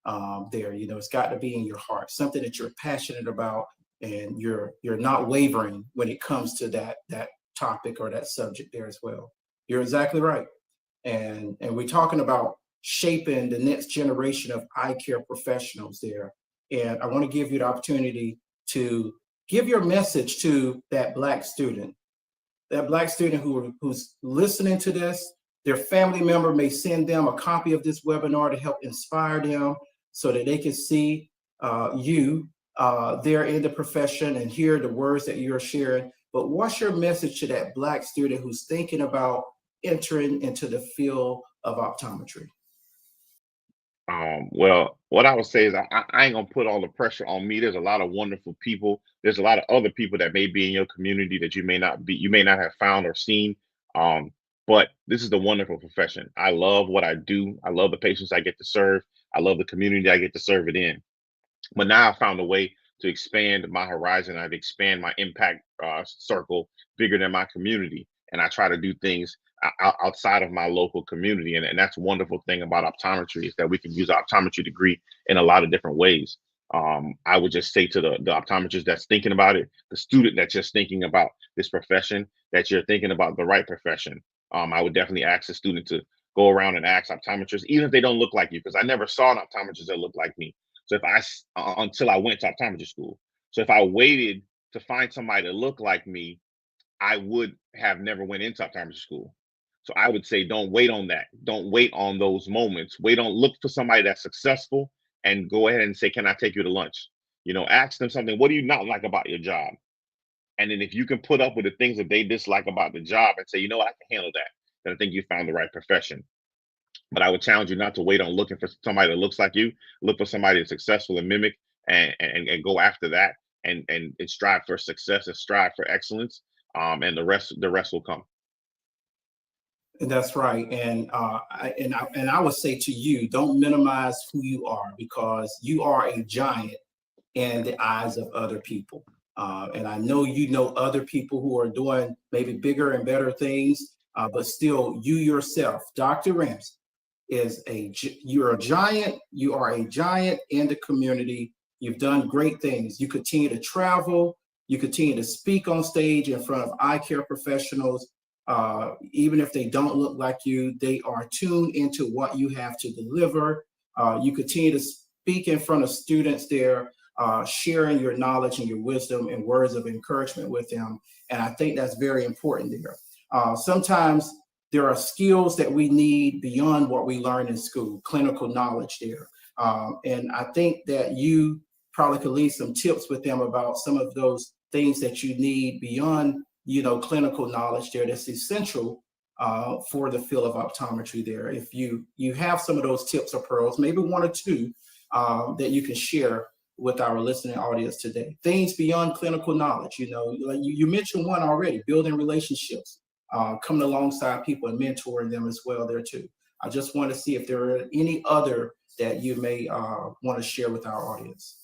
It's got to be in your heart, something that you're passionate about, and you're not wavering when it comes to that topic or that subject there as well. You're exactly right. And we're talking about shaping the next generation of eye care professionals there. And I want to give you the opportunity to give your message to that Black student who's listening to this. Their family member may send them a copy of this webinar to help inspire them so that they can see you there in the profession and hear the words that you're sharing. But what's your message to that Black student who's thinking about entering into the field of optometry? Well, what I would say is I ain't gonna put all the pressure on me. There's a lot of wonderful people. There's a lot of other people that may be in your community that you may not have found or seen. Um, but this is the wonderful profession. I love what I do. I love the patients I get to serve. I love the community I get to serve it in. But now I found a way to expand my horizon. I've expanded my impact circle bigger than my community, and I try to do things outside of my local community. And that's a wonderful thing about optometry, is that we can use our optometry degree in a lot of different ways. I would just say to the optometrist that's thinking about it, the student that's just thinking about this profession, that you're thinking about the right profession. I would definitely ask the student to go around and ask optometrists, even if they don't look like you, because I never saw an optometrist that looked like me. So until I went to optometry school. So if I waited to find somebody to look like me, I would have never went into optometry school. So I would say, don't wait on that. Don't wait on those moments. Look for somebody that's successful and go ahead and say, can I take you to lunch? Ask them something. What do you not like about your job? And then if you can put up with the things that they dislike about the job and say, you know what, I can handle that, then I think you found the right profession. But I would challenge you not to wait on looking for somebody that looks like you. Look for somebody that's successful and mimic, and go after that, and strive for success and strive for excellence. And the rest will come. And that's right. And I would say to you, don't minimize who you are, because you are a giant in the eyes of other people. And I know other people who are doing maybe bigger and better things, but still, you yourself, Dr. Ramsey, you're a giant. You are a giant in the community. You've done great things. You continue to travel. You continue to speak on stage in front of eye care professionals. Even if they don't look like you, they are tuned into what you have to deliver. You continue to speak in front of students there, sharing your knowledge and your wisdom and words of encouragement with them. And I think that's very important there. Sometimes there are skills that we need beyond what we learn in school, clinical knowledge there. And I think that you probably could leave some tips with them about some of those things that you need beyond, clinical knowledge there that's essential for the field of optometry there. If you have some of those tips or pearls, maybe one or two that you can share with our listening audience today. Things beyond clinical knowledge, like you mentioned one already, building relationships, coming alongside people and mentoring them as well there too. I just want to see if there are any other that you may want to share with our audience.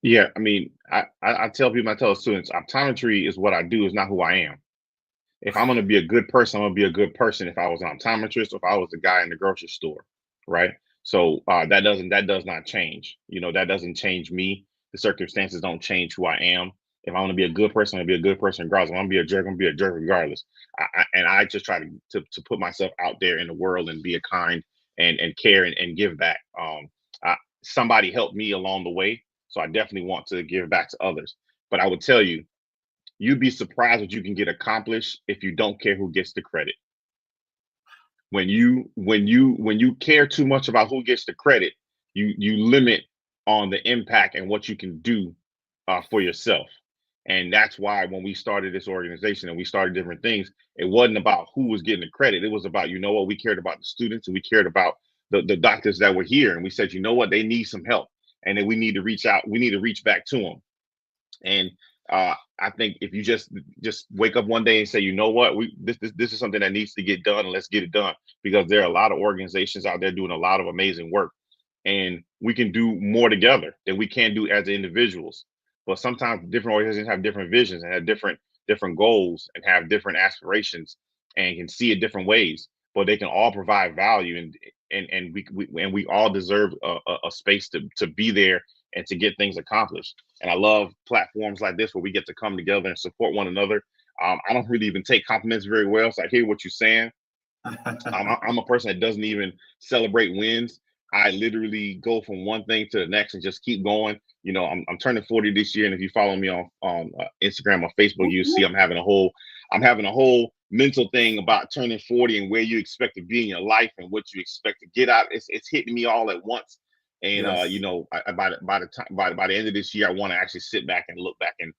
Yeah, I mean, I tell people, I tell students, optometry is what I do, is not who I am. If I'm going to be a good person, I'm going to be a good person. If I was an optometrist, or if I was the guy in the grocery store, right? So that does not change. That doesn't change me. The circumstances don't change who I am. If I want to be a good person, I'm going to be a good person regardless. If I want to be a jerk, I'm going to be a jerk regardless. I just try to put myself out there in the world and be a kind and care and give back. Somebody helped me along the way, so I definitely want to give back to others. But I would tell you, you'd be surprised what you can get accomplished if you don't care who gets the credit. When you care too much about who gets the credit, you limit on the impact and what you can do for yourself. And that's why when we started this organization and we started different things, it wasn't about who was getting the credit. It was about, we cared about the students, and we cared about the doctors that were here. And we said, they need some help, and then we need to reach out. We need to reach back to them. And I think if you just wake up one day and say, this is something that needs to get done, and let's get it done, because there are a lot of organizations out there doing a lot of amazing work, and we can do more together than we can do as individuals. But sometimes different organizations have different visions and have different goals and have different aspirations and can see it different ways, but they can all provide value, and we all deserve a space to be there and to get things accomplished. And I love platforms like this where we get to come together and support one another. I don't really even take compliments very well, so I hear what you're saying. I'm a person that doesn't even celebrate wins. I literally go from one thing to the next and just keep going. I'm turning 40 this year, and if you follow me on Instagram or Facebook, you see I'm having a whole mental thing about turning 40 and where you expect to be in your life and what you expect to get out. It's hitting me all at once. And yes. By the end of this year, I want to actually sit back and look back and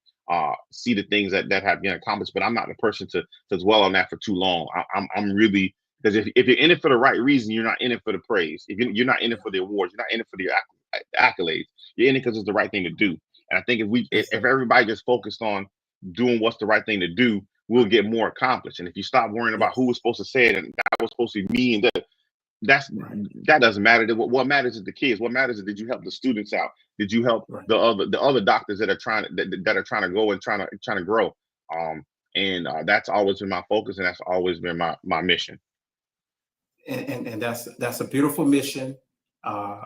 see the things that have been accomplished. But I'm not the person to dwell on that for too long. I'm really, because if you're in it for the right reason, you're not in it for the praise. If you're not in it for the awards, you're not in it for the accolades. You're in it because it's the right thing to do. And I think if everybody just focused on doing what's the right thing to do, we'll get more accomplished. And if you stop worrying about who was supposed to say it and that was supposed to be me, and that doesn't matter. What matters is the kids. What matters is, did you help the students out? Did you help the other doctors that are trying to go and trying to grow? That's always been my focus, and that's always been my mission. And that's a beautiful mission.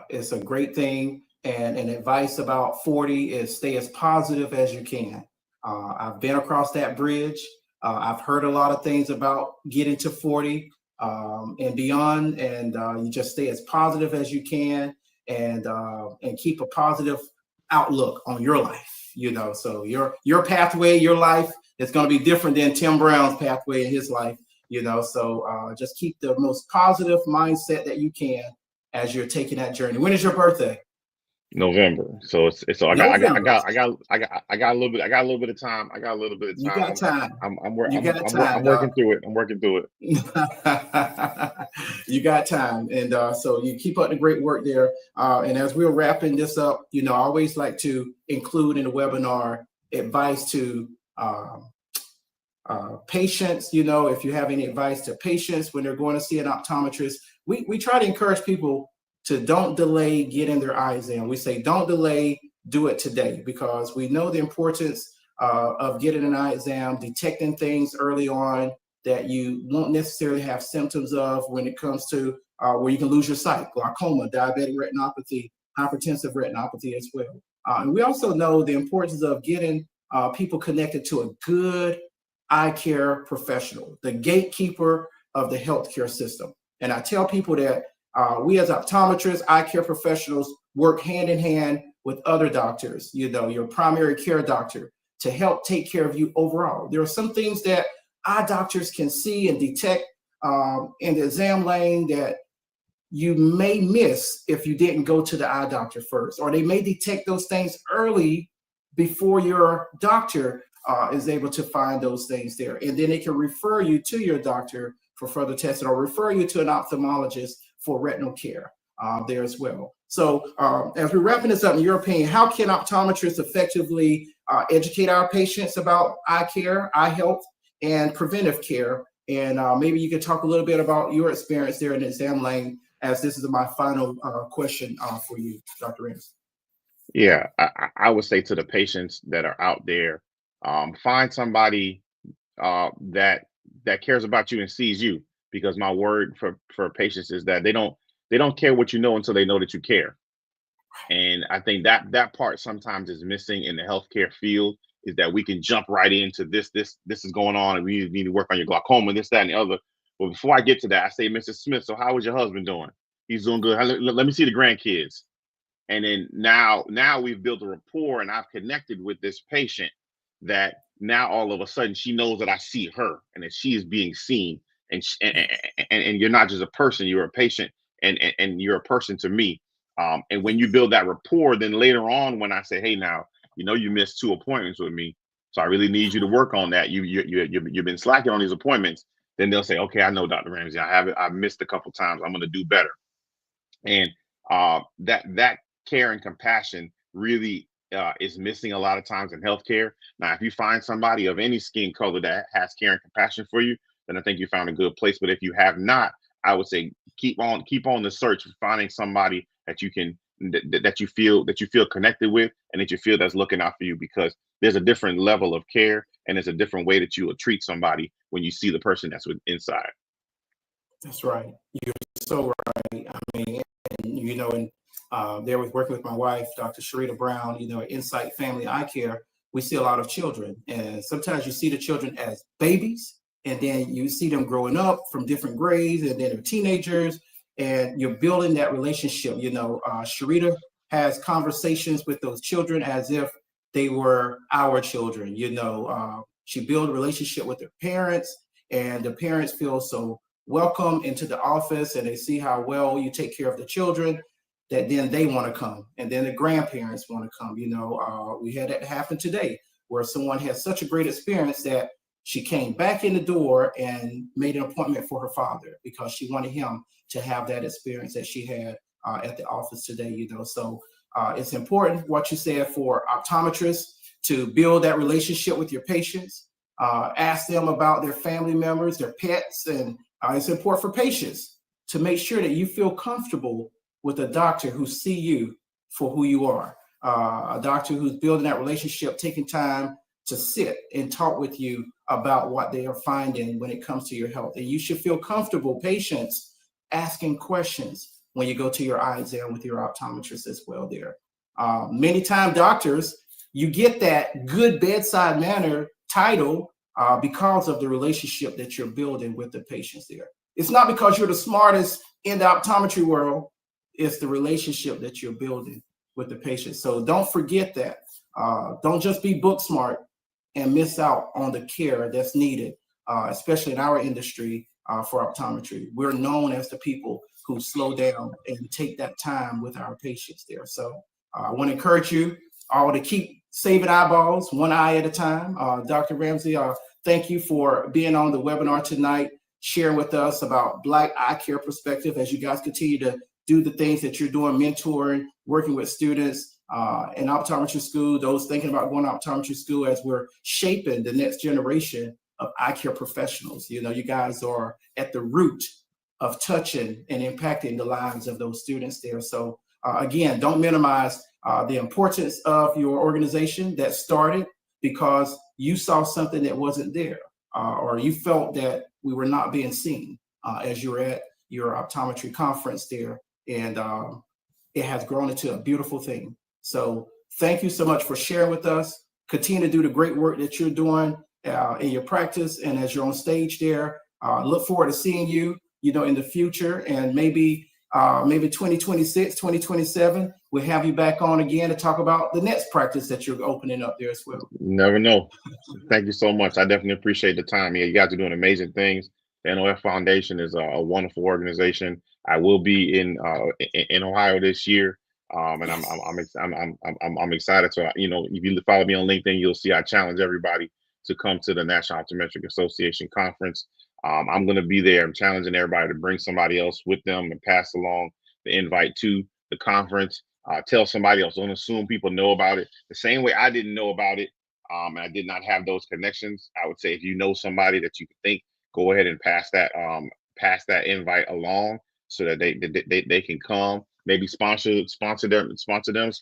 It's a great thing. And advice about 40 is stay as positive as you can. I've been across that bridge. I've heard a lot of things about getting to 40 and beyond, and you just stay as positive as you can, and keep a positive outlook on your life. So your pathway, your life is going to be different than Tim Brown's pathway in his life. So just keep the most positive mindset that you can as you're taking that journey. When is your birthday? November. So I got a little bit of time. You got time. I'm working through it. You got time. And so you keep up the great work there. And as we're wrapping this up, I always like to include in the webinar advice to patients. If you have any advice to patients when they're going to see an optometrist, we try to encourage people to don't delay getting their eye exam. We say don't delay, do it today, because we know the importance of getting an eye exam, detecting things early on that you won't necessarily have symptoms of when it comes to where you can lose your sight, glaucoma, diabetic retinopathy, hypertensive retinopathy as well. And we also know the importance of getting people connected to a good eye care professional, the gatekeeper of the healthcare system. And I tell people that we as optometrists, eye care professionals, work hand in hand with other doctors, your primary care doctor, to help take care of you overall. There are some things that eye doctors can see and detect in the exam lane that you may miss if you didn't go to the eye doctor first, or they may detect those things early before your doctor is able to find those things there. And then they can refer you to your doctor for further testing, or refer you to an ophthalmologist for retinal care there as well. So as we're wrapping this up, in your opinion, how can optometrists effectively educate our patients about eye care, eye health, and preventive care? And maybe you could talk a little bit about your experience there in the exam lane, as this is my final question for you, Dr. Ramsey. Yeah, I would say to the patients that are out there, find somebody that cares about you and sees you. Because my word for patients is that they don't care what you know until they know that you care. And I think that part sometimes is missing in the healthcare field, is that we can jump right into this is going on, and we need to work on your glaucoma, this, that, and the other. But before I get to that, I say, Mrs. Smith, so how is your husband doing? He's doing good. Let me see the grandkids. And then now we've built a rapport, and I've connected with this patient, that now all of a sudden she knows that I see her and that she is being seen. And and you're not just a person, you're a patient, and you're a person to me. And when you build that rapport, then later on, when I say, hey, now, you missed 2 appointments with me, so I really need you to work on that. You've been slacking on these appointments. Then they'll say, okay, I know, Dr. Ramsey, I've missed a couple times. I'm going to do better. And that care and compassion really is missing a lot of times in healthcare. Now, if you find somebody of any skin color that has care and compassion for you, then I think you found a good place. But if you have not, I would say keep on the search for finding somebody that you can that you feel connected with, and that you feel that's looking out for you, because there's a different level of care, and there's a different way that you will treat somebody when you see the person that's inside. That's right. You're so right. I mean, and there was working with my wife, Dr. Sharita Brown, at Insight Family Eye Care, we see a lot of children. And sometimes you see the children as babies, and then you see them growing up from different grades, and then they're teenagers, and you're building that relationship. Sharita has conversations with those children as if they were our children. She built a relationship with their parents, and the parents feel so welcome into the office, and they see how well you take care of the children, that then they want to come, and then the grandparents want to come. We had that happen today, where someone had such a great experience that she came back in the door and made an appointment for her father, because she wanted him to have that experience that she had at the office today. So it's important, what you said, for optometrists to build that relationship with your patients, ask them about their family members, their pets, and it's important for patients to make sure that you feel comfortable with a doctor who see you for who you are, a doctor who's building that relationship, taking time to sit and talk with you about what they are finding when it comes to your health. And you should feel comfortable, patients, asking questions when you go to your eye exam with your optometrist as well there. Many times, doctors, you get that good bedside manner title because of the relationship that you're building with the patients there. It's not because you're the smartest in the optometry world, it's the relationship that you're building with the patient. So don't forget that. Don't just be book smart and miss out on the care that's needed, especially in our industry for optometry. We're known as the people who slow down and take that time with our patients there. So I want to encourage you all to keep saving eyeballs, one eye at a time. Dr. Ramsey, thank you for being on the webinar tonight, sharing with us about Black Eye Care Perspective, as you guys continue to do the things that you're doing, mentoring, working with students in optometry school, those thinking about going to optometry school, as we're shaping the next generation of eye care professionals. You guys are at the root of touching and impacting the lives of those students there. So again, don't minimize the importance of your organization that started because you saw something that wasn't there, or you felt that we were not being seen as you were at your optometry conference there. And it has grown into a beautiful thing. So thank you so much for sharing with us. Continue to do the great work that you're doing in your practice, and as you're on stage there. Look forward to seeing you, in the future, and maybe 2026, 2027, we'll have you back on again to talk about the next practice that you're opening up there as well. Never know. Thank you so much. I definitely appreciate the time. Yeah, you guys are doing amazing things. The NOF Foundation is a wonderful organization. I will be in Ohio this year, and I'm excited. So if you follow me on LinkedIn, you'll see I challenge everybody to come to the National Optometric Association conference. I'm going to be there. I'm challenging everybody to bring somebody else with them and pass along the invite to the conference. Tell somebody else. Don't assume people know about it. The same way I didn't know about it, and I did not have those connections. I would say if you know somebody that you think, go ahead and pass that invite along so that they can come. Maybe sponsor them,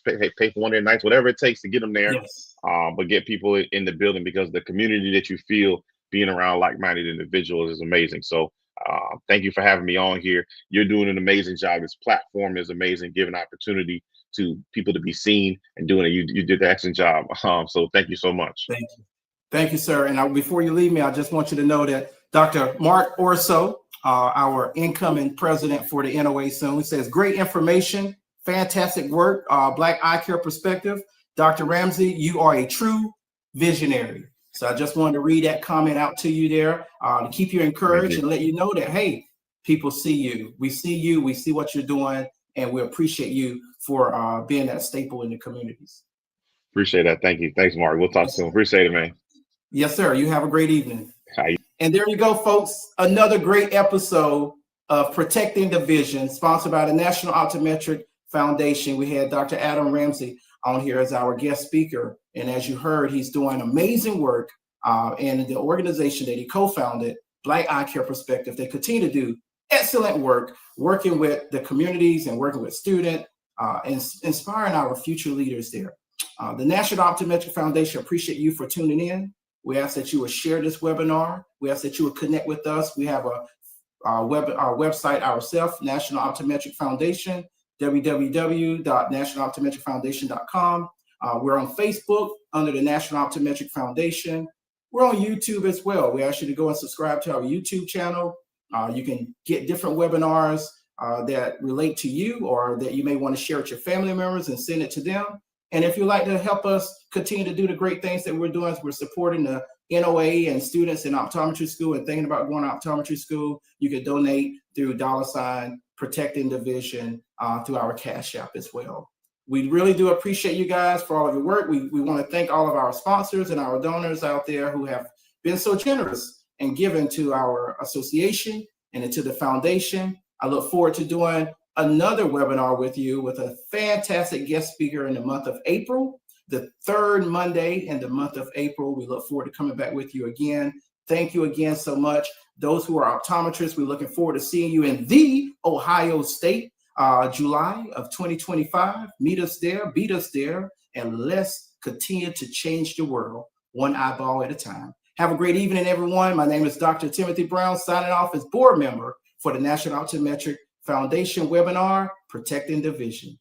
pay for one of their nights, whatever it takes to get them there. Yes. But get people in the building, because the community that you feel being around like-minded individuals is amazing. So thank you for having me on here. You're doing an amazing job. This platform is amazing, giving opportunity to people to be seen and doing it. You did an excellent job. So thank you so much. Thank you. Thank you, sir. And before you leave me, I just want you to know that Dr. Mark Orso, our incoming president for the NOA soon, says great information, fantastic work, Black Eyecare Perspective. Dr. Ramsey, you are a true visionary. So I just wanted to read that comment out to you there to keep you encouraged and let you know that, hey, people see you. We see you. We see what you're doing. And we appreciate you for being that staple in the communities. Appreciate that. Thank you. Thanks, Mark. We'll talk soon. Appreciate it, man. Yes, sir. You have a great evening. Hi. And there you go, folks. Another great episode of Protecting the Vision, sponsored by the National Optometric Foundation. We had Dr. Adam Ramsey on here as our guest speaker. And as you heard, he's doing amazing work. And the organization that he co-founded, Black Eyecare Perspective, they continue to do excellent work, working with the communities and working with students and inspiring our future leaders there. The National Optometric Foundation appreciate you for tuning in. We ask that you will share this webinar. We ask that you will connect with us. We have our website ourselves, National Optometric Foundation, www.nationaloptometricfoundation.com. We're on Facebook under the National Optometric Foundation. We're on YouTube as well. We ask you to go and subscribe to our YouTube channel. You can get different webinars that relate to you or that you may want to share with your family members and send it to them. And if you'd like to help us continue to do the great things that we're doing, we're supporting the NOA and students in optometry school and thinking about going to optometry school, you can donate through $ Protecting the Vision through our Cash App as well. We really do appreciate you guys for all of your work. We want to thank all of our sponsors and our donors out there who have been so generous and given to our association and to the foundation. I look forward to doing another webinar with you with a fantastic guest speaker in the month of April, the third Monday in the month of April. We look forward to coming back with you again. Thank you again so much. Those who are optometrists, we're looking forward to seeing you in the Ohio State, July of 2025. Meet us there, beat us there, and let's continue to change the world one eyeball at a time. Have a great evening, everyone. My name is Dr. Timothy Brown, signing off as board member for the National Optometric Foundation webinar, Protecting the Vision.